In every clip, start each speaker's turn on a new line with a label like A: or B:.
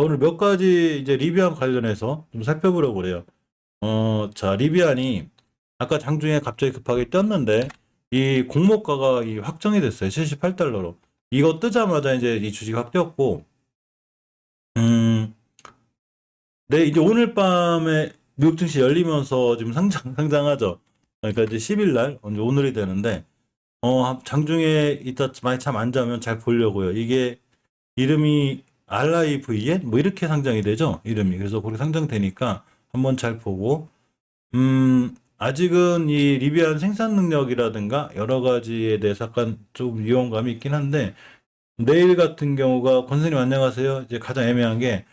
A: 오늘 몇 가지 이제 리비안 관련해서 좀 살펴보려고 그래요. 자, 리비안이 아까 장중에 갑자기 급하게 떴는데 이 공모가가 이 확정이 됐어요. 78달러로. 이거 뜨자마자 이제 이 주식 확 뛰었고, 음, 네, 이제 오늘 밤에 미국 증시 열리면서 지금 상장하죠. 그러니까 이제 10일 날, 오늘이 되는데, 장중에 이따 많이 잠 안 자면 잘 보려고요. 이게 이름이 RIVN? 뭐 이렇게 상장이 되죠? 이름이. 그래서 그렇게 상장되니까 한번 잘 보고, 아직은 이 리비안 생산 능력이라든가 여러 가지에 대해서 약간 좀 위험감이 있긴 한데, 내일 같은 경우가, 권선님 안녕하세요. 이제 가장 애매한 게,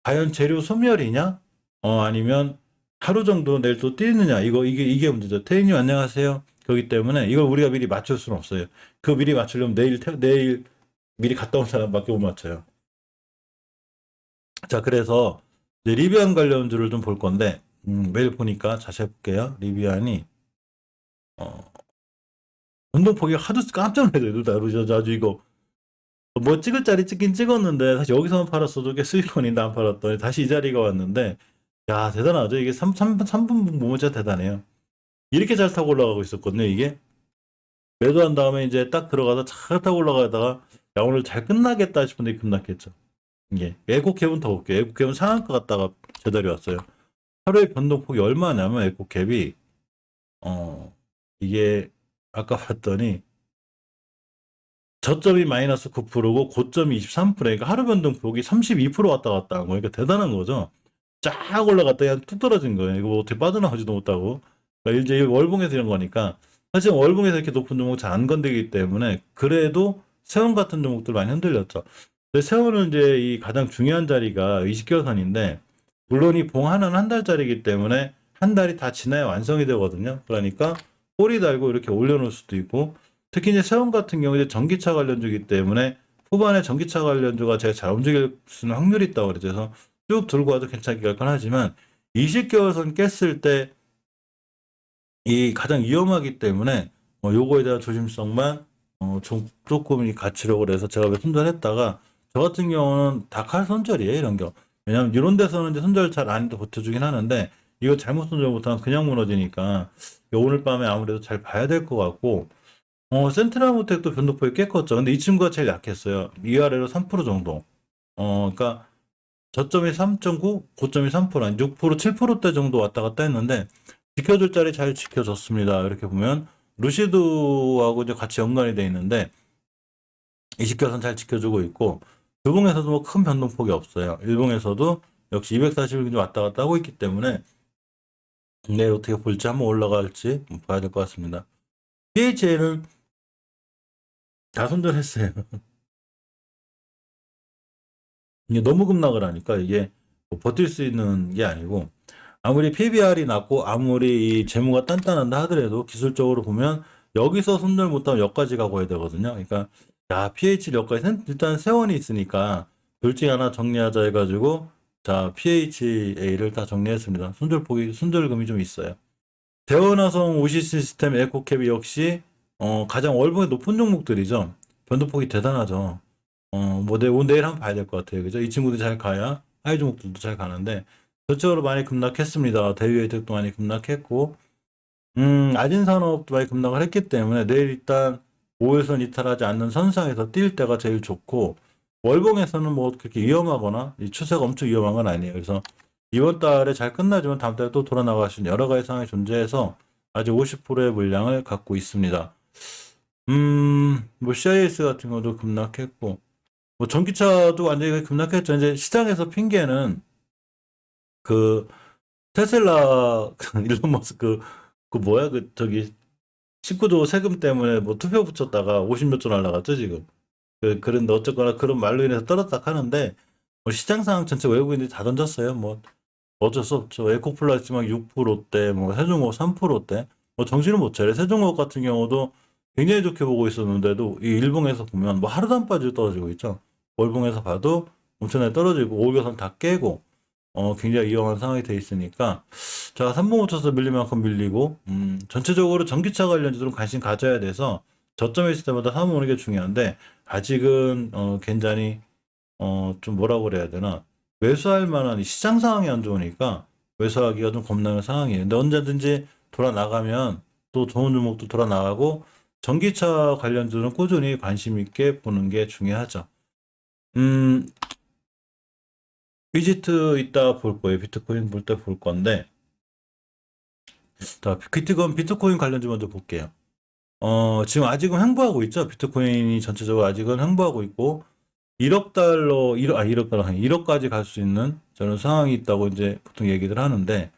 A: 과연 재료 소멸이냐? 아니면 하루 정도 내일 또 뛰느냐? 이게 문제죠. 태희님 안녕하세요. 그렇기 때문에 이걸 우리가 미리 맞출 수는 없어요. 그 미리 맞추려면 내일 미리 갔다 온 사람밖에 못 맞춰요. 자, 그래서 이제 리비안 관련주를 좀 볼 건데, 매일 보니까 자세히 볼게요. 리비안이, 어, 운동폭이 하도 깜짝 놀라요. 다루죠. 아주 이거, 뭐 찍을 자리 찍긴 찍었는데, 사실 여기서만 팔았어도 이게 수익원인데 안 팔았더니 다시 이 자리가 왔는데, 야, 대단하죠. 이게 3분 보면 진짜 대단해요. 이렇게 잘 타고 올라가고 있었거든요, 이게. 매도한 다음에 이제 딱 들어가서 잘 타고 올라가다가, 야, 오늘 잘 끝나겠다 싶은데 급락했죠. 이게. 에코캡은 더 볼게요. 에코캡은 상한가 갔다가 제자리 왔어요. 하루의 변동폭이 얼마냐면, 에코캡이, 이게, 아까 봤더니, 저점이 마이너스 9%고, 고점이 23%니까 하루 변동폭이 32% 왔다 갔다 한 거니까 대단한 거죠. 쫙 올라갔다 그냥 뚝 떨어진 거예요. 이거 뭐 어떻게 빠져나오지도 못하고. 그러니까 이제 월봉에서 이런 거니까. 사실 월봉에서 이렇게 높은 종목 잘 안 건드리기 때문에 그래도 세원 같은 종목들 많이 흔들렸죠. 근데 세원은 이제 이 가장 중요한 자리가 20개월선인데 물론 이 봉하는 한 달짜리이기 때문에 한 달이 다 지나야 완성이 되거든요. 그러니까 꼬리 달고 이렇게 올려놓을 수도 있고 특히 이제 세원 같은 경우 이제 전기차 관련주기 때문에 후반에 전기차 관련주가 제가 잘 움직일 수 있는 확률이 있다고 그러죠. 그래서 쭉 들고 와도 괜찮게 할 건 하지만 20개월선 깼을 때 이 가장 위험하기 때문에 요거에 대한 조심성만 조금 이 가치력을 해서 제가 왜 손절했다가 저 같은 경우는 다 칼 손절이에요 이런 경. 왜냐면 이런 데서는 이제 손절 잘 안 해도 버텨주긴 하는데 이거 잘못 손절 못하면 그냥 무너지니까 오늘 밤에 아무래도 잘 봐야 될 것 같고 센트럴모텍도 변동폭이 꽤 컸죠. 근데 이 친구가 제일 약했어요. 위아래로 3% 정도. 그러니까 저점이 3.9, 고점이 3%, 아니 6%, 7%대 정도 왔다 갔다 했는데 지켜줄 자리 잘 지켜줬습니다. 이렇게 보면 루시드하고 이제 같이 연관이 돼 있는데 20개선 잘 지켜주고 있고 두봉에서도 뭐 큰 변동폭이 없어요. 일봉에서도 역시 240일 왔다 갔다 하고 있기 때문에 내일 어떻게 볼지 한번 올라갈지 봐야 될 것 같습니다. PHA는 다 손절했어요. 이게 너무 급락을 하니까 이게 뭐 버틸 수 있는 게 아니고 아무리 PBR이 낮고 아무리 이 재무가 단단한다 하더라도 기술적으로 보면 여기서 손절 못하면 여기까지 가고 해야 되거든요. 그러니까 야 PH 여기까지 일단 세원이 있으니까 둘 중에 하나 정리하자 해가지고 자 PHA를 다 정리했습니다. 손절금이 좀 있어요. 대원화성 우시 시스템 에코캡이 역시 가장 월봉이 높은 종목들이죠. 변동폭이 대단하죠. 뭐 내일 한번 봐야 될 것 같아요. 그죠? 이 친구들이 잘 가야 하이 종목들도 잘 가는데 전체적으로 많이 급락했습니다. 대유 혜택도 많이 급락했고, 아진산업도 많이 급락을 했기 때문에 내일 일단 5일선 이탈하지 않는 선상에서 뛸 때가 제일 좋고, 월봉에서는 뭐 그렇게 위험하거나 이 추세가 엄청 위험한 건 아니에요. 그래서 이번 달에 잘 끝나지만 다음 달에 또 돌아 나갈 수 있는 여러 가지 상황이 존재해서 아직 50%의 물량을 갖고 있습니다. 뭐 CIS 같은 것도 급락했고, 뭐 전기차도 완전히 급락했죠. 이제 시장에서 핑계는 그 테슬라 일론 머스크 그 뭐야 그 저기 19조 세금 때문에 뭐 투표 붙였다가 50몇 조 날라갔죠 지금. 그런데 어쨌거나 그런 말로 인해서 떨어졌다 하는데 뭐 시장 상황 전체 외국인들이 다 던졌어요. 뭐 어쩔 수 없죠. 에코플라스만 6%대, 뭐 세종업 3%대. 뭐 정신을 못 차려. 세종업 같은 경우도 굉장히 좋게 보고 있었는데도 이 일봉에서 보면 뭐 하루도 안 빠지고 떨어지고 있죠. 월봉에서 봐도 엄청나게 떨어지고 5개선 다 깨고 굉장히 위험한 상황이 돼 있으니까 자 3분 맞춰서 밀릴 만큼 밀리고 전체적으로 전기차 관련주들은 관심 가져야 돼서 저점에 있을 때마다 사면 오는 게 중요한데 아직은 굉장히 좀 뭐라고 그래야 되나 매수할 만한 이 시장 상황이 안 좋으니까 매수하기가 좀 겁나는 상황이에요. 근데 언제든지 돌아 나가면 또 좋은 종목도 돌아 나가고 전기차 관련주는 꾸준히 관심 있게 보는 게 중요하죠. 음, 위지트 이따 볼 거예요. 비트코인 볼 때 볼 건데, 자, 비트코인 관련주 먼저 볼게요. 지금 아직은 횡보하고 있죠. 비트코인이 전체적으로 아직은 횡보하고 있고, 1억 달러, 1억 달러, 1억까지 갈 수 있는 저런 상황이 있다고 이제 보통 얘기들 하는데,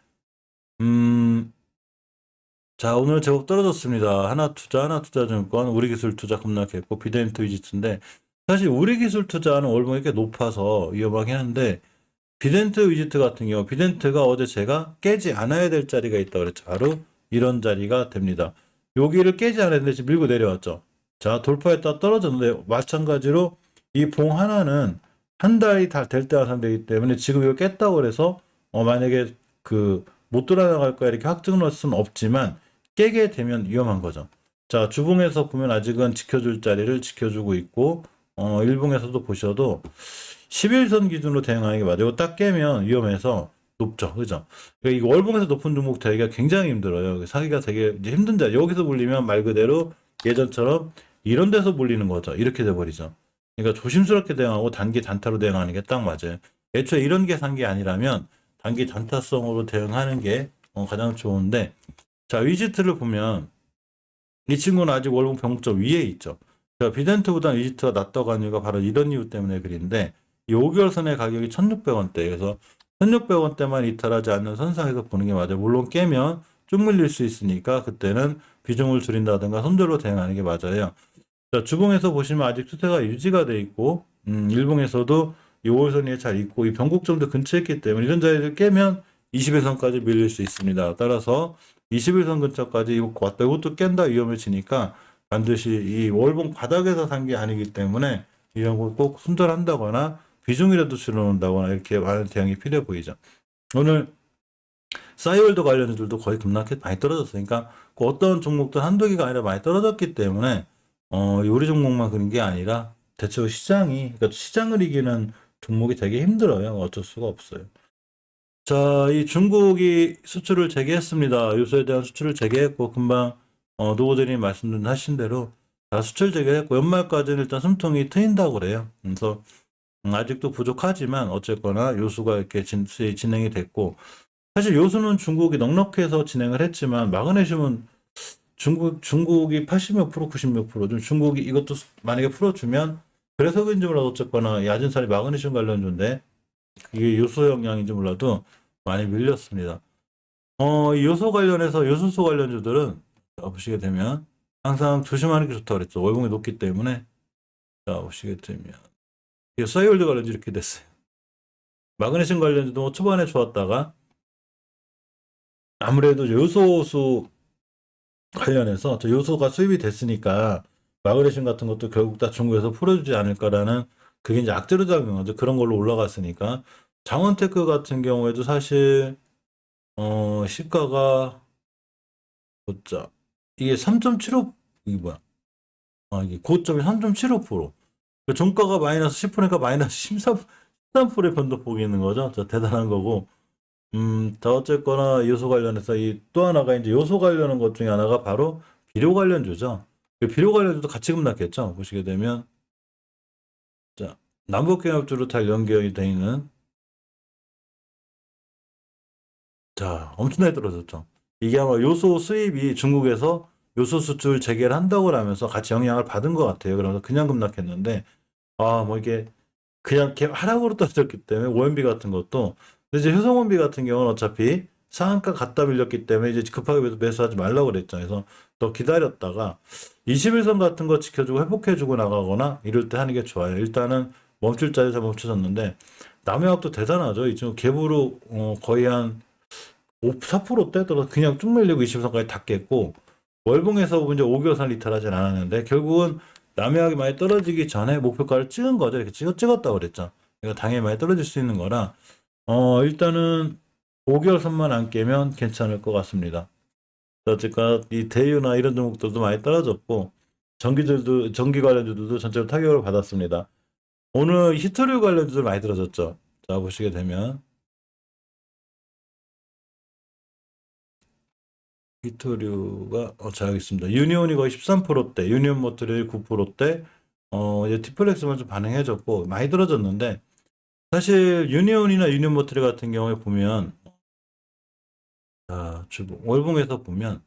A: 자, 오늘 제법 떨어졌습니다. 하나투자증권, 우리기술투자 급락했고, 비덴트 위지트인데, 사실 우리기술투자는 월봉이 꽤 높아서 위험하긴 한데, 비덴트 위지트 같은 경우, 비덴트가 어제 제가 깨지 않아야 될 자리가 있다고 그랬죠. 바로 이런 자리가 됩니다. 여기를 깨지 않아야 되는데 지금 밀고 내려왔죠. 자, 돌파했다 떨어졌는데, 마찬가지로 이 봉 하나는 한 달이 다 될 때 완성되기 때문에 지금 이걸 깼다고 그래서, 만약에 못 돌아나갈 거야 이렇게 확증을 할 수는 없지만, 깨게 되면 위험한 거죠. 자, 주봉에서 보면 아직은 지켜줄 자리를 지켜주고 있고, 일봉에서도 보셔도 11선 기준으로 대응하는 게 맞아요. 딱 깨면 위험해서 높죠. 그죠? 그러니까 이 월봉에서 높은 종목 되기가 굉장히 힘들어요. 사기가 되게 이제 힘든 자리. 여기서 물리면 말 그대로 예전처럼 이런 데서 물리는 거죠. 이렇게 돼버리죠. 그러니까 조심스럽게 대응하고 단기 단타로 대응하는 게 딱 맞아요. 애초에 이런 게 산 게 아니라면 단기 단타성으로 대응하는 게 가장 좋은데, 자, 위지트를 보면 이 친구는 아직 월봉 병목점 위에 있죠. 자, 비덴트보다 위지트가 낮다고 하는 이유가 바로 이런 이유 때문에 그런데 이 5개월 선의 가격이 1,600원대. 그래서 1,600원대만 이탈하지 않는 선상에서 보는 게 맞아요. 물론 깨면 쭉 밀릴 수 있으니까 그때는 비중을 줄인다든가 손절로 대응하는 게 맞아요. 자, 주봉에서 보시면 아직 추세가 유지가 돼 있고, 일봉에서도 이 5월선이 잘 있고, 이 변곡점도 근처에 있기 때문에 이런 자리를 깨면 21선까지 밀릴 수 있습니다. 따라서 21선 근처까지 이거 왔다 이것도 깬다 위험해지니까 반드시 이 월봉 바닥에서 산 게 아니기 때문에 이런 거 꼭 손절한다거나 비중이라도 줄여놓는다거나 이렇게 많은 대응이 필요해 보이죠. 오늘 싸이월드 관련주들도 거의 급락해 많이 떨어졌어요. 그러니까 그 어떤 종목들 한두 개가 아니라 많이 떨어졌기 때문에 요리 종목만 그런 게 아니라 대체로 그러니까 시장을 이기는 종목이 되게 힘들어요. 어쩔 수가 없어요. 자, 이 중국이 수출을 재개했습니다. 요소에 대한 수출을 재개했고, 금방, 노고들이 하신 대로 다 수출 재개했고, 연말까지는 일단 숨통이 트인다고 그래요. 그래서, 아직도 부족하지만, 어쨌거나 요수가 이렇게 진행이 됐고, 사실 요수는 중국이 넉넉해서 진행을 했지만, 마그네슘은 중국이 80몇 프로, 90몇 프로, 좀 중국이 이것도 만약에 풀어주면, 그래서 그런지 몰라도 어쨌거나, 야진살이 마그네슘 관련주인데, 이게 요소 영향인지 몰라도 많이 밀렸습니다. 이 요소 관련해서 요소수 관련주들은 보시게 되면 항상 조심하는 게 좋다고 그랬죠. 월봉이 높기 때문에. 자, 보시게 되면 싸이월드 관련주 이렇게 됐어요. 마그네슘 관련주도 초반에 좋았다가 아무래도 요소수 관련해서 저 요소가 수입이 됐으니까 마그네슘 같은 것도 결국 다 중국에서 풀어주지 않을까라는 그게 이제 악재로 작용하죠. 그런 걸로 올라갔으니까. 장원테크 같은 경우에도 사실 시가가 보자. 이게 3.75 이게 뭐야? 이게 고점이 3.75%. 그 종가가 마이너스 10%니까 마이너스 13%의 변동폭이 있는 거죠. 저 대단한 거고. 자, 어쨌거나 요소 관련해서 이 또 하나가 이제 요소 관련한 것 중에 하나가 바로 비료 관련주죠. 그 비료 관련주도 같이 급락했죠. 보시게 되면 자, 남북경협주로 잘 연결이 되어 있는 자, 엄청나게 떨어졌죠. 이게 아마 요소 수입이 중국에서 요소 수출 재개를 한다고 하면서 같이 영향을 받은 것 같아요. 그래서 그냥 급락했는데, 뭐 이게 그냥 하락으로 떨어졌기 때문에 OMB 같은 것도, 근데 이제 효성원비 같은 경우는 어차피 상한가 갖다 밀렸기 때문에 이제 급하게 매수하지 말라고 그랬죠. 그래서 더 기다렸다가 21선 같은 거 지켜주고 회복해주고 나가거나 이럴 때 하는 게 좋아요. 일단은 멈출 자리에서 멈춰졌는데, 남해학도 대단하죠. 이 지금 갭으로 거의 한 4%대 떨어서 그냥 쭉 밀리고 20선까지 다 깼고, 월봉에서 이제 5개월선 리탈하진 않았는데 결국은 남해학이 많이 떨어지기 전에 목표가를 찍은 거죠. 이렇게 찍었다고 그랬죠. 그러니까 당연히 많이 떨어질 수 있는 거라 일단은 5개월선만 안 깨면 괜찮을 것 같습니다. 어쨌거나 이 대유나 이런 종목들도 많이 떨어졌고 전기 관련주들도 전체로 타격을 받았습니다. 오늘 히토류 관련주들 많이 떨어졌죠. 자, 보시게 되면 비토류가 자, 여기 있습니다. 유니온이 거의 13%대, 유니온 모터리 9%대, 이제 티플렉스만 좀 반응해줬고 많이 떨어졌는데, 사실 유니온이나 유니온 모터리 같은 경우에 보면, 자, 월봉에서 보면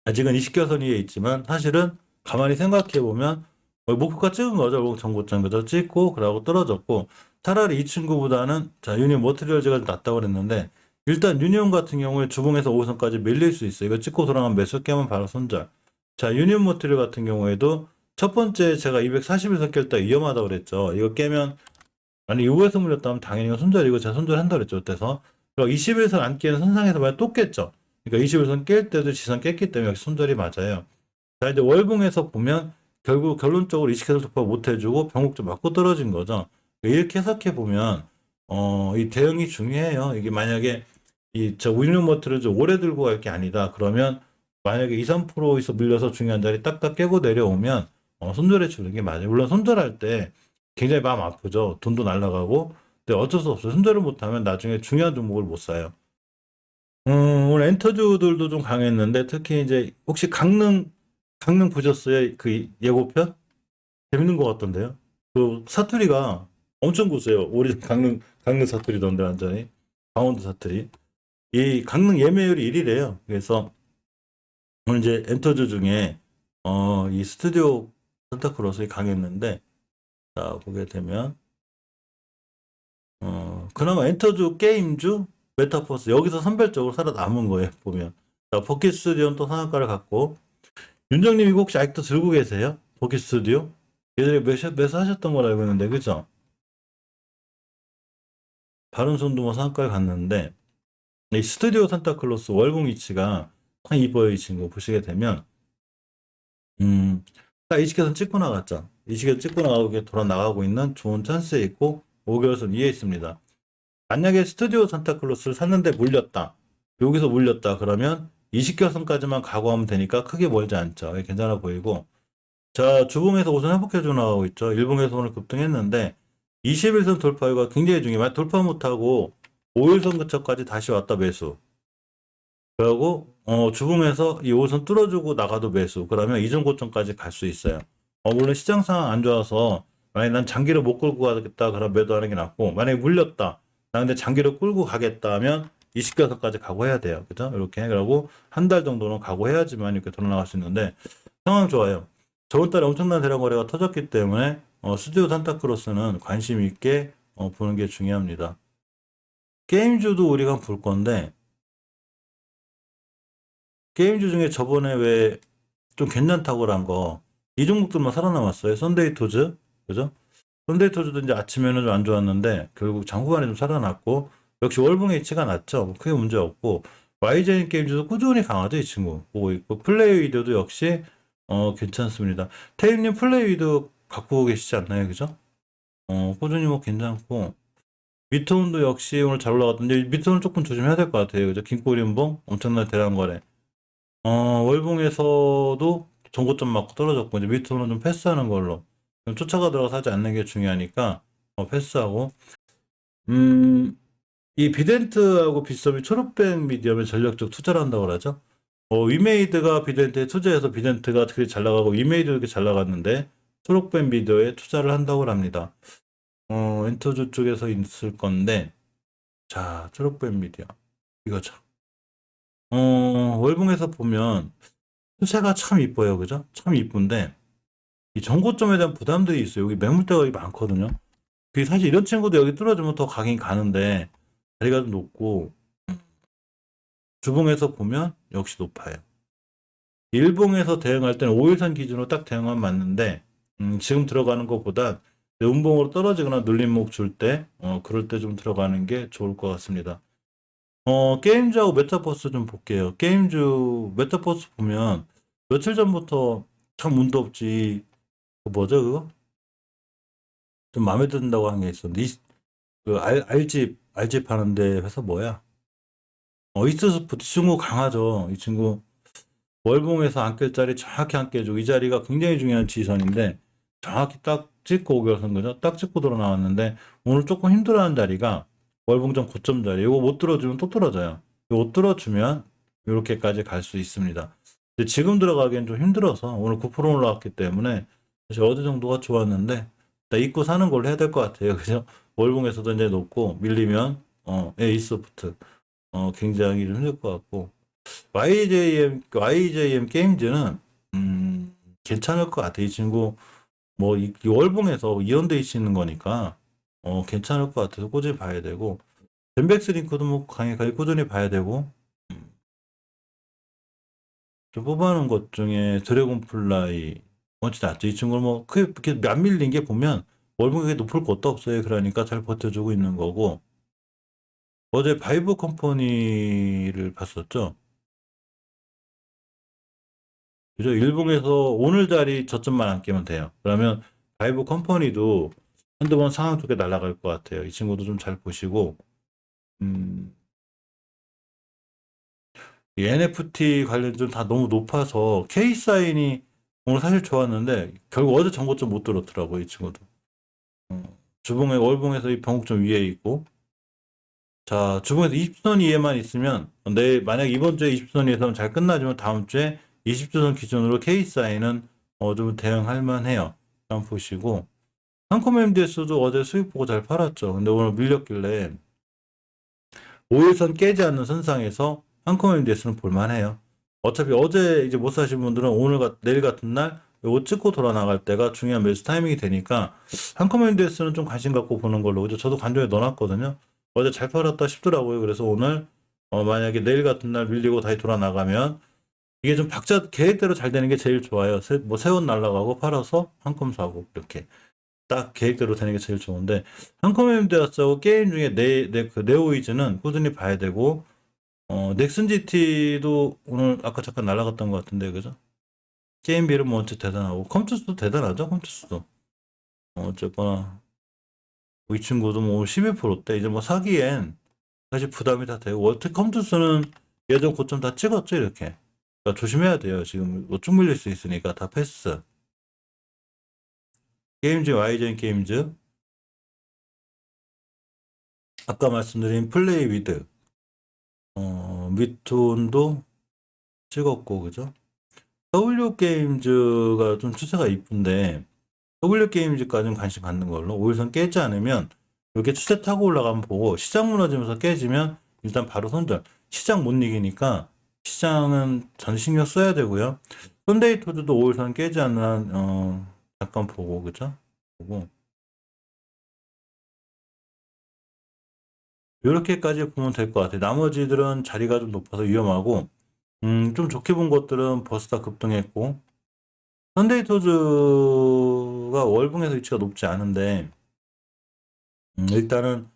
A: 아직은 20개선 위에 있지만 사실은 가만히 생각해 보면 목표가 찍은 거죠. 정고점 그죠? 찍고 그러고 떨어졌고, 차라리 이 친구보다는 자, 유니온 모터리얼즈가 좀 낫다고 그랬는데, 일단 유니온 같은 경우에 주봉에서 5선까지 밀릴 수 있어요. 이거 찍고 돌아가면 매수 깨면 바로 손절. 자, 유니온 모터리얼 같은 경우에도 첫 번째 제가 241선 깰 때 위험하다고 그랬죠. 이거 깨면 아니 6에서 물렸다면 당연히 이거 손절이고 제가 손절한다고 그랬죠. 그때서 21선 안 깨는 선상에서 만약 또 깼죠. 그러니까 21선 깰 때도 지선 깼기 때문에 여기 손절이 맞아요. 자, 이제 월봉에서 보면 결국 결론적으로 이식해서突破못 해주고 병목좀 맞고 떨어진 거죠. 이렇게 해석해 보면 이 대응이 중요해요. 이게 만약에 저 윈윈머트를 좀 오래 들고 갈 게 아니다. 그러면 만약에 2, 3%에서 밀려서 중요한 자리 딱딱 깨고 내려오면 손절해 주는 게 맞아요. 물론 손절할 때 굉장히 마음 아프죠. 돈도 날라가고. 근데 어쩔 수 없어요. 손절을 못하면 나중에 중요한 종목을 못 사요. 오늘 엔터주들도 좀 강했는데 특히 이제 혹시 강릉 보셨어요? 그 예고편? 재밌는 것 같던데요. 그 사투리가 엄청 구세요. 우리 강릉 사투리던데 완전히 강원도 사투리. 이 강릉 예매율이 1위래요. 그래서 오늘 이제 엔터주 중에 이 스튜디오 산타크로스에 강했는데, 자 보게 되면 그나마 엔터주 게임주 메타버스 여기서 선별적으로 살아남은 거예요. 보면 자 포켓 스튜디오는 또 상한가를 갖고, 윤정님 이거 혹시 아직도 들고 계세요? 포켓 스튜디오? 예전에 매수하셨던 걸로 알고 있는데 그죠? 바른손도 뭐 상한가를 갔는데, 이 스튜디오 산타클로스 월봉 위치가 참 이뻐요. 이 친구 보시게 되면 딱 이식해서 찍고 나갔죠. 이식해서 찍고 나가고 이렇게 돌아 나가고 있는 좋은 찬스에 있고 5개월선 위에 있습니다. 만약에 스튜디오 산타클로스를 샀는데 물렸다. 여기서 물렸다. 그러면 20개선까지만 각오하면 되니까 크게 멀지 않죠. 괜찮아 보이고. 자, 주봉에서 우선 회복해주고 나가고 있죠. 일봉에서 오늘 급등했는데 21선 돌파가 굉장히 중요해요. 돌파 못하고 5일선 근처까지 다시 왔다 매수. 그리고 주봉에서 이 5선 뚫어주고 나가도 매수. 그러면 이전 고점까지 갈 수 있어요. 물론 시장 상황 안 좋아서 만약에 난 장기를 못 끌고 가겠다. 그럼 매도하는 게 낫고, 만약에 물렸다. 나 근데 장기를 끌고 가겠다 하면 20개선까지 각오해야 돼요. 그죠? 이렇게. 그리고 한 달 정도는 각오해야지만 이렇게 돌아 나갈 수 있는데 상황 좋아요. 저번 달에 엄청난 대량 거래가 터졌기 때문에 스튜디오 산타크로스는 관심 있게 보는 게 중요합니다. 게임주도 우리가 볼 건데, 게임주 중에 저번에 왜 좀 괜찮다고 한 거, 이 종목들만 살아남았어요. 썬데이 토즈, 그죠? 썬데이 토즈도 이제 아침에는 좀 안 좋았는데, 결국 장후반에 좀 살아났고, 역시 월봉의 위치가 낮죠. 뭐 크게 문제 없고, YJ 게임주도 꾸준히 강하죠. 이 친구. 보고 있고, 플레이위드도 역시, 괜찮습니다. 태임님 플레이위드 갖고 계시지 않나요? 그죠? 꾸준히 뭐 괜찮고, 미트온도 역시 오늘 잘 올라갔던데, 미트온 조금 조심해야 될 것 같아요. 그죠? 긴꼬리음봉, 엄청난 대량 거래. 월봉에서도 전고점 맞고 떨어졌고, 이제 밑으로는 좀 패스하는 걸로. 쫓아가더라도 사지 않는 게 중요하니까, 패스하고. 이 비덴트하고 빗썸이 초록백 미디엄에 전략적 투자를 한다고 그러죠. 위메이드가 비덴트에 투자해서 비덴트가 그렇게 잘 나가고, 위메이드 이렇게 잘 나갔는데, 초록백 미디어에 투자를 한다고 합니다. 엔터주 쪽에서 있을 건데, 자, 초록백 미디어. 이거죠. 월봉에서 보면, 추세가 참 이뻐요. 그죠? 참 이쁜데, 이 정고점에 대한 부담들이 있어요. 여기 매물대가 여기 많거든요. 그게 사실 이런 친구도 여기 뚫어주면 더 가긴 가는데, 자리가 좀 높고, 주봉에서 보면 역시 높아요. 일봉에서 대응할 때는 5일선 기준으로 딱 대응하면 맞는데, 지금 들어가는 것보다 음봉으로 떨어지거나 눌림목 줄 때, 그럴 때 좀 들어가는 게 좋을 것 같습니다. 게임주하고 메타버스 좀 볼게요. 게임주, 메타버스 보면 며칠 전부터 참 운도 없지. 뭐죠, 그거? 좀 마음에 든다고 한 게 있었는데, 알집 하는데 회사 뭐야? 이스스포츠 친구 강하죠. 이 친구 월봉에서 안 깰 자리 정확히 안 깨주고, 이 자리가 굉장히 중요한 지선인데, 정확히 딱 찍고 오겨선 거죠. 딱 찍고 들어 나왔는데 오늘 조금 힘들어하는 자리가 월봉점 고점 자리. 이거 못 들어주면 또 떨어져요. 이거 못 들어주면 이렇게까지 갈 수 있습니다. 근데 지금 들어가기엔 좀 힘들어서 오늘 9% 올라왔기 때문에 사실 어느 정도가 좋았는데 일단 입고 사는 걸로 해야 될 것 같아요. 그죠? 월봉에서도 이제 높고 밀리면 에이소프트 굉장히 좀 힘들 것 같고 YJM 게임즈는 괜찮을 것 같아. 이 친구 뭐 이 월봉에서 이연돼 있는 거니까 괜찮을 것 같아서 꾸준히 봐야 되고 젠백스 링크도 뭐 강하게 꾸준히 봐야 되고 좀 뽑아놓은 것 중에 드래곤 플라이 진짜 낫죠. 이 친구는 뭐 크게 안 밀린 게 보면 월봉이 높을 것도 없어요. 그러니까 잘 버텨주고 있는 거고 어제 바이브 컴퍼니를 봤었죠. 그죠? 일봉에서 오늘 자리 저점만 안 깨면 돼요. 그러면 바이브 컴퍼니도 한두 번 상황 좋게 날아갈 것 같아요. 이 친구도 좀 잘 보시고 음, 이 NFT 관련 좀 다 너무 높아서 K 사인이 오늘 사실 좋았는데 결국 어제 전고점 못 들었더라고요. 이 친구도. 주봉에 월봉에서 이 변곡점 위에 있고 자 주봉에서 20선 이에만 있으면 만약 이번 주에 20선 이에서 잘 끝나지만 다음 주에 20주선 기준으로 K 사인은 좀 대응할 만해요. 한번 보시고 한컴 MDS도 어제 수익 보고 잘 팔았죠. 근데 오늘 밀렸길래 5일선 깨지 않는 선상에서 한컴 MDS는 볼만해요. 어차피 어제 이제 못 사신 분들은 내일 같은 날 요거 찍고 돌아 나갈 때가 중요한 매수 타이밍이 되니까 한컴 MDS는 좀 관심 갖고 보는 걸로. 그죠? 저도 관점에 넣어놨거든요. 어제 잘 팔았다 싶더라고요. 그래서 오늘 만약에 내일 같은 날 밀리고 다시 돌아 나가면 이게 좀 계획대로 잘 되는 게 제일 좋아요. 뭐 세원 날라가고 팔아서 한컴 사고 이렇게. 딱 계획대로 되는 게 제일 좋은데 한컴 MDS하고 게임 중에 그 네오이즈는 꾸준히 봐야 되고 넥슨 GT도 오늘 아까 잠깐 날아갔던 것 같은데 그죠? 게임비는 뭐 어째 대단하고 컴투스도 대단하죠 컴투스도 어쨌거나 이 친구도 뭐 12%대 이제 뭐 사기엔 사실 부담이 다 되고 어떻게 컴투스는 예전 고점 다 찍었죠 이렇게 그러니까 조심해야 돼요 지금 뭐쭉 밀릴 수 있으니까 다 패스 게임즈 YGN 게임즈 아까 말씀드린 플레이 위드 미톤도 찍었고 그죠? W 게임즈가 좀 추세가 이쁜데 W 게임즈까지는 관심 갖는 걸로 5일선 깨지 않으면 이렇게 추세 타고 올라가면 보고 시장 무너지면서 깨지면 일단 바로 손절 시장 못 이기니까 시장은 전 신경 써야 되고요 현대이토즈도 5일선 깨지 않는 한 잠깐 보고 그죠? 보고 이렇게까지 보면 될 것 같아요 나머지들은 자리가 좀 높아서 위험하고 좀 좋게 본 것들은 벌써 다 급등했고 현대이토즈가 월봉에서 위치가 높지 않은데 일단은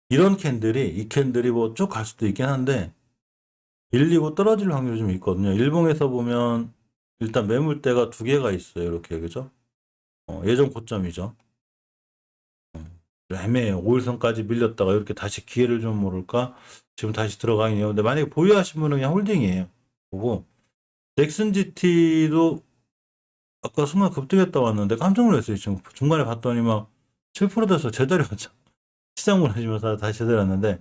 A: 이 캔들이 뭐 쭉 갈 수도 있긴 한데 밀리고 떨어질 확률이 좀 있거든요. 일봉에서 보면 일단 매물대가 두 개가 있어요. 이렇게 그죠? 예전 고점이죠. 애매해요. 5일선까지 밀렸다가 이렇게 다시 기회를 좀 모를까? 지금 다시 들어가긴 해요. 근데 만약에 보유하신 분은 그냥 홀딩이에요. 보고 넥슨 GT도 아까 순간 급등했다 왔는데 깜짝 놀랐어요. 지금 중간에 봤더니 막 7% 돼서 제자리 왔죠. 시장 무너지면서 다시 제자리 왔는데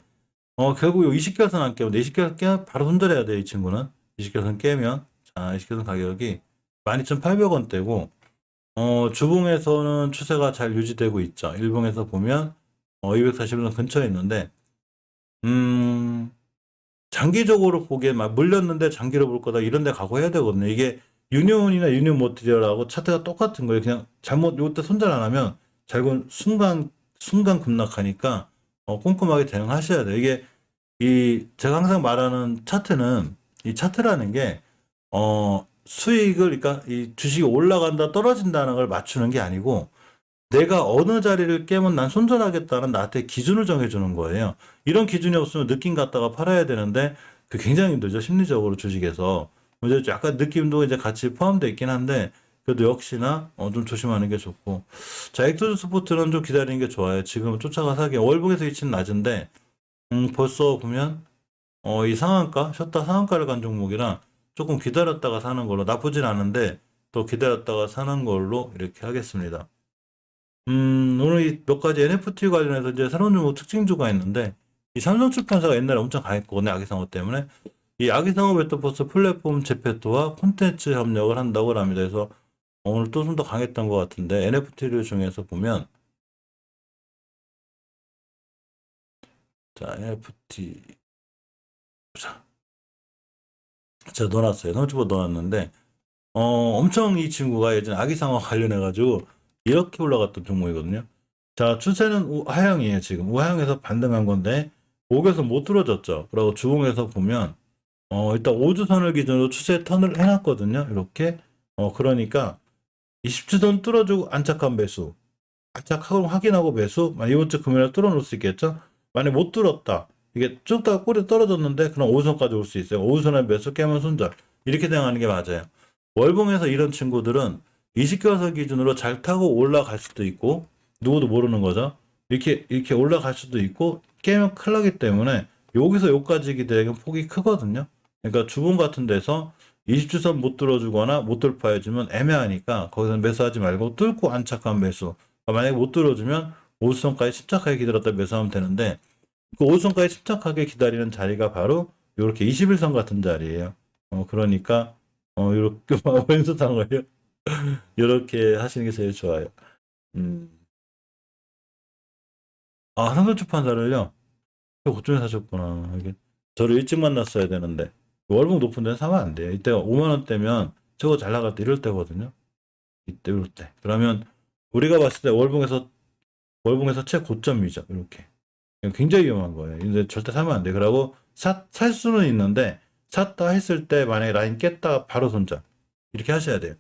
A: 결국 요 20개선 안 깨면 20개선 깨면 바로 손절해야 돼요. 이 친구는 20개선 깨면 자 20개선 가격이 12,800원대고 주봉에서는 추세가 잘 유지되고 있죠. 일봉에서 보면 240원 근처에 있는데 장기적으로 보기에 막 물렸는데 장기로 볼 거다 이런 데 가고 해야 되거든요. 이게 유니온이나 유니온 모티리얼하고 차트가 똑같은 거예요. 그냥 잘못 요때 손절 안 하면 잘못 순간 급락하니까 꼼꼼하게 대응하셔야 돼요. 이게 제가 항상 말하는 차트는 이 차트라는 게 수익을 그러니까 이 주식이 올라간다 떨어진다는 걸 맞추는 게 아니고 내가 어느 자리를 깨면 난 손절하겠다는 나한테 기준을 정해주는 거예요. 이런 기준이 없으면 느낌 갖다가 팔아야 되는데 그 굉장히 힘들죠. 심리적으로 주식에서. 이제 약간 느낌도 이제 같이 포함되어 있긴 한데 그래도 역시나 좀 조심하는 게 좋고 자 엑소즈 스포츠는 좀 기다리는 게 좋아요. 지금 쫓아가 사기 월봉에서 위치는 낮은데 벌써 보면 이 상한가 쉬었다 상한가를 간 종목이라 조금 기다렸다가 사는 걸로 나쁘진 않은데 또 기다렸다가 사는 걸로 이렇게 하겠습니다. 오늘 몇 가지 NFT 관련해서 이제 새로운 종목 특징주가 있는데, 이 삼성출판사가 옛날에 엄청 강했거든요. 아기상어 때문에. 이 아기상어 메타버스 플랫폼 제페토와 콘텐츠 협력을 한다고 합니다. 그래서 오늘 또 좀 더 강했던 것 같은데, NFT를 중에서 보면, 자, NFT. 자, 제가 넣어놨어요. 너튜브 넣어놨는데, 엄청 이 친구가 예전 아기상어 관련해가지고 이렇게 올라갔던 종목이거든요. 자, 추세는 하향이에요, 지금. 우하향에서 반등한 건데, 5개선 못 뚫어졌죠. 그리고 주봉에서 보면, 일단 5주선을 기준으로 추세 턴을 해놨거든요. 이렇게. 그러니까, 20주선 뚫어주고 안착한 매수. 안착하고 확인하고 매수. 이번 주 금요일에 뚫어놓을 수 있겠죠? 만약 못 뚫었다. 이게 쭉 다 꼬리 떨어졌는데, 그럼 5주선까지 올 수 있어요. 5주선에 매수 깨면 손절. 이렇게 대응하는 게 맞아요. 월봉에서 이런 친구들은 20개월 기준으로 잘 타고 올라갈 수도 있고, 누구도 모르는 거죠. 이렇게 올라갈 수도 있고, 깨면 큰일 나기 때문에 여기서 여기까지 기대는 폭이 크거든요. 그러니까 주봉 같은 데서 20주선 못 뚫어주거나 못 돌파해주면 애매하니까 거기서 매수하지 말고 뚫고 안착한 매수. 만약에 못 뚫어주면 5주선까지 침착하게 기다렸다 매수하면 되는데, 그 5주선까지 침착하게 기다리는 자리가 바로 이렇게 21선 같은 자리예요. 그러니까 이렇게 왼손 한 거예요. 이렇게 하시는 게 제일 좋아요. 삼성출판사를요. 고점에 사셨구나. 이게 저를 일찍 만났어야 되는데 월봉 높은 데는 사면 안 돼요. 이때가 5만 원대면 저거 잘 나갈 때 이럴 때거든요. 이때 이럴 때. 그러면 우리가 봤을 때 월봉에서 최고점이죠. 이렇게. 굉장히 위험한 거예요. 근데 절대 사면 안 돼. 그러고 살 수는 있는데 샀다 했을 때 만약에 라인 깼다 바로 손절. 이렇게 하셔야 돼요.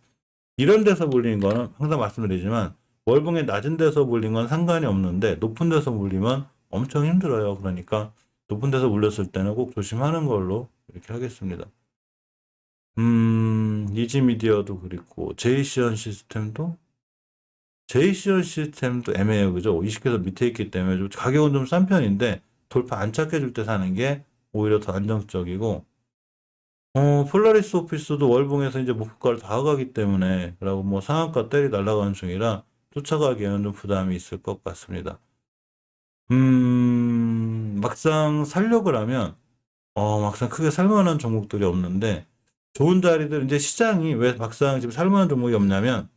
A: 이런 데서 물리는 거는 항상 말씀드리지만 월봉의 낮은 데서 물린 건 상관이 없는데 높은 데서 물리면 엄청 힘들어요. 그러니까 높은 데서 물렸을 때는 꼭 조심하는 걸로 이렇게 하겠습니다. 이지미디어도 그렇고 제이시언 시스템도 애매해요. 그죠? 20개서 밑에 있기 때문에 좀 가격은 좀 싼 편인데 돌파 안 찾게 줄 때 사는 게 오히려 더 안정적이고, 폴라리스 오피스도 월봉에서 이제 목표가를 다 가기 때문에, 그리고 뭐 상한가 때리 날아가는 중이라 쫓아가기에는 좀 부담이 있을 것 같습니다. 막상 살려고 하면, 막상 크게 살만한 종목들이 없는데, 좋은 자리들, 이제 시장이 왜 막상 지금 살만한 종목이 없냐면,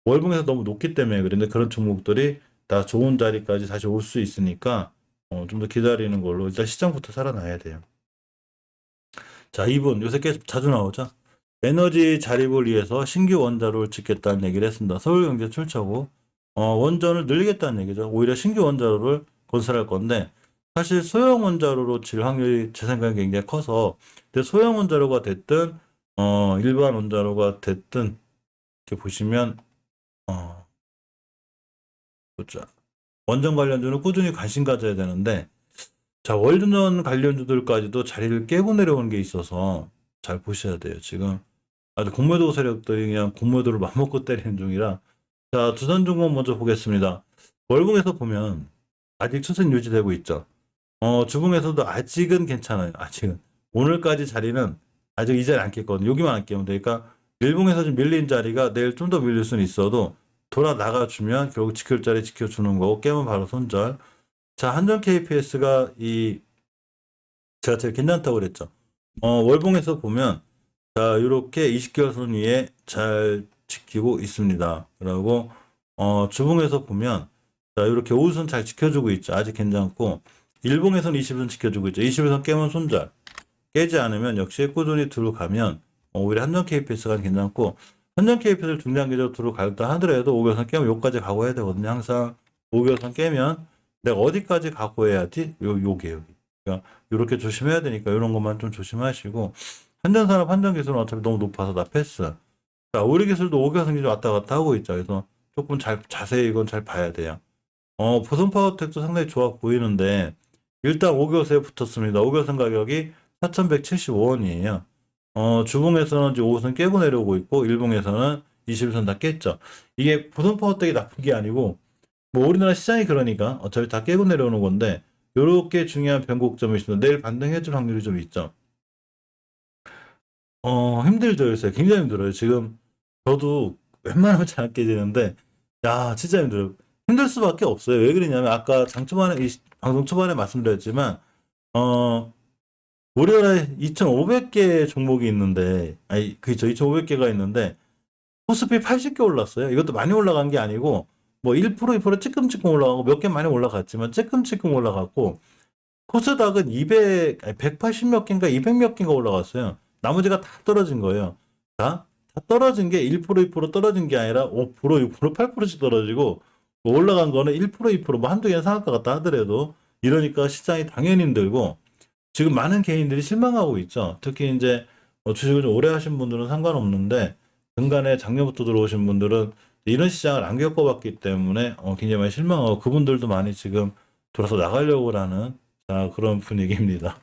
A: 월봉에서 너무 높기 때문에 그런데 그런 종목들이 다 좋은 자리까지 다시 올 수 있으니까, 좀 더 기다리는 걸로 일단 시장부터 살아나야 돼요. 자, 이분 요새 계속 자주 나오죠. 에너지 자립을 위해서 신규 원자로를 짓겠다는 얘기를 했습니다. 서울경제 출처고, 원전을 늘리겠다는 얘기죠. 오히려 신규 원자로를 건설할 건데, 사실 소형 원자로로 질 확률이 제 생각에 굉장히 커서, 근데 소형 원자로가 됐든, 일반 원자로가 됐든, 이렇게 보시면, 보자. 원전 관련주는 꾸준히 관심 가져야 되는데, 자, 원전 관련주들까지도 자리를 깨고 내려오는 게 있어서 잘 보셔야 돼요. 지금 아주 공매도 세력들이 그냥 공매도를 맘먹고 때리는 중이라. 자, 두산중공 먼저 보겠습니다. 월봉에서 보면 아직 추세 유지되고 있죠. 주봉에서도 아직은 괜찮아요. 아직은. 오늘까지 자리는 아직 이 자리 안 깼거든요. 여기만 안 깨면 되니까 일봉에서 좀 밀린 자리가 내일 좀 더 밀릴 수는 있어도 돌아 나가주면 결국 지킬 자리 지켜주는 거고, 깨면 바로 손절. 자, 한전 KPS가 제가 제일 괜찮다고 그랬죠. 월봉에서 보면, 자, 이렇게 20개월 선 위에 잘 지키고 있습니다. 그리고, 주봉에서 보면, 자, 이렇게 5선 잘 지켜주고 있죠. 아직 괜찮고, 일봉에서는 20선 지켜주고 있죠. 21선 깨면 손절. 깨지 않으면 역시 꾸준히 들어가면, 오히려 한전 KPS가 괜찮고, 한전 KPS를 중장기적으로 들어갈다 하더라도 5개월선 깨면 여기까지 각오해야 되거든요. 항상 5개월선 깨면 내가 어디까지 각오해야지? 요게 여기. 그러니까 이렇게 조심해야 되니까 이런 것만 좀 조심하시고, 한전산업 한전기술은 어차피 너무 높아서 나 패스. 자, 우리기술도 5개월선 기준 왔다 갔다 하고 있죠. 그래서 조금 자세히 이건 잘 봐야 돼요. 보선파워텍도 상당히 좋아 보이는데 일단 5개월선에 붙었습니다. 5개월선 가격이 4,175원이에요. 주봉에서는 이제 5선 깨고 내려오고 있고, 일봉에서는 21선 다 깼죠. 이게 보선파워텍이 나쁜 게 아니고, 뭐 우리나라 시장이 그러니까 어차피 다 깨고 내려오는 건데, 요렇게 중요한 변곡점이 있습니다. 내일 반등해줄 확률이 좀 있죠. 힘들죠, 요새. 굉장히 힘들어요. 지금 저도 웬만하면 잘 안 깨지는데, 야, 진짜 힘들어요. 힘들 수밖에 없어요. 왜 그러냐면, 아까 장 초반에, 방송 초반에 말씀드렸지만, 어, 우리나라에 2,500개 종목이 있는데, 아니, 그죠. 2,500개가 있는데, 코스피 80개 올랐어요. 이것도 많이 올라간 게 아니고, 뭐 1%, 2% 찔끔찔끔 올라가고, 몇 개 많이 올라갔지만, 찔끔찔끔 올라갔고, 코스닥은 180 몇 개인가 200 몇 개인가 올라갔어요. 나머지가 다 떨어진 거예요. 다 떨어진 게 1%, 2% 떨어진 게 아니라 5%, 6%, 8%씩 떨어지고 뭐 올라간 거는 1%, 2%, 뭐 한두 개는 상할 것 같다 하더라도 이러니까 시장이 당연히 힘들고 지금 많은 개인들이 실망하고 있죠. 특히 이제 주식을 좀 오래 하신 분들은 상관없는데 중간에 작년부터 들어오신 분들은 이런 시장을 안 겪어봤기 때문에 굉장히 많이 실망하고 그분들도 많이 지금 돌아서 나가려고 하는 그런 분위기입니다.